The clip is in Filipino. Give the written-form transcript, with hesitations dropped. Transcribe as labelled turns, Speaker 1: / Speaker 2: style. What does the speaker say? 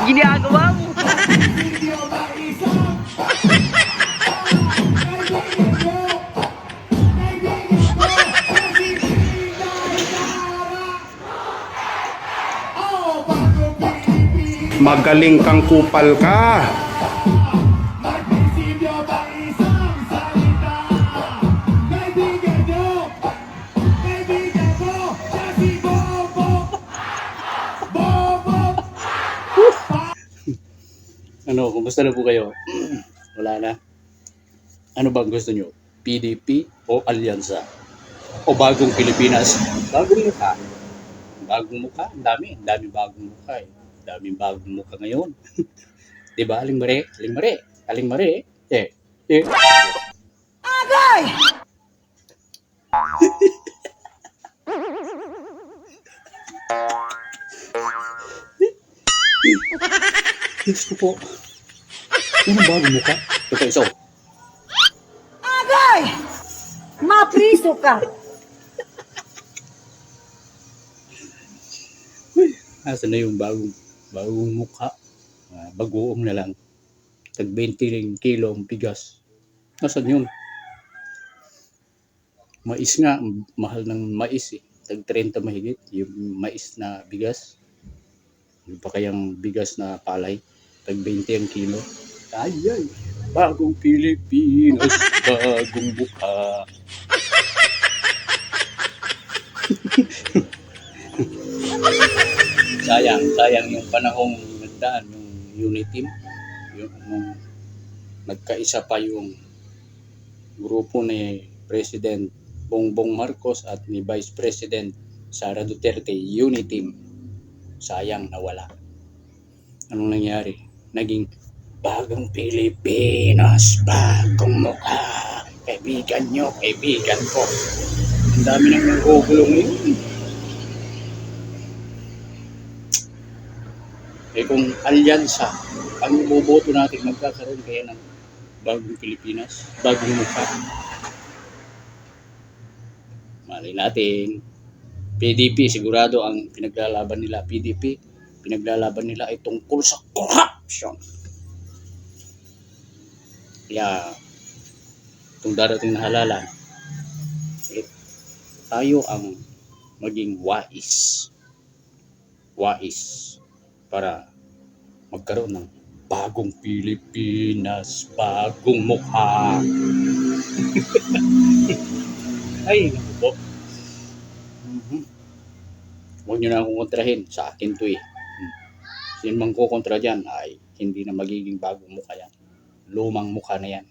Speaker 1: Ginagawa mo.
Speaker 2: Magaling kang kupal ka.
Speaker 3: Ano, kumusta na po kayo? Wala na. Ano bang gusto nyo? PDP o Alyansa? O bagong Pilipinas? Bagong mukha. Bagong mukha? Ang dami. Ang dami bagong mukha eh. Ang daming bagong mukha ngayon. Diba? Aling Mare? Aling Mare? Aling Mare? Eh. Diyos ko po. Yan ang bagong mukha. Ito, iso.
Speaker 4: Agay! Mapriso ka!
Speaker 3: Nasaan na yung bagong mukha? Bagoong na lang. Tag 20 ring kilo ang bigas. Nasaan yun? Mais nga, mahal ng mais eh. Tag 30 mahigit. Yung mais na bigas. Yung pa kayang bigas na palay. Tag 20 ang kilo. Ay, bagong Pilipinas, bagong mukha. sayang yung panahong nagdaan, yung unity, yung nagkaisa pa yung grupo ni President Bongbong Marcos at ni Vice President Sara Duterte, unity. Sayang nawala. Anong nangyari? Naging bagong Pilipinas, bagong mukha. Kaibigan nyo, kaibigan ko. Ang dami nang nagugulong yun. Eh kung alyansa, ang iboboto natin, magkakaroon kaya ng bagong Pilipinas, bagong mukha. Malay natin, PDP, sigurado ang pinaglalaban nila, PDP, pinaglalaban nila ay tungkol sa corruption. Kaya, itong darating na halalan, tayo ang maging wais para magkaroon ng bagong Pilipinas, bagong mukha. Ay, naku po. Huwag nyo na akong kontrahin. Sa akin to eh. Sino mang kukontra dyan ay hindi na magiging bagong mukha yan. Lumang mukha na yan.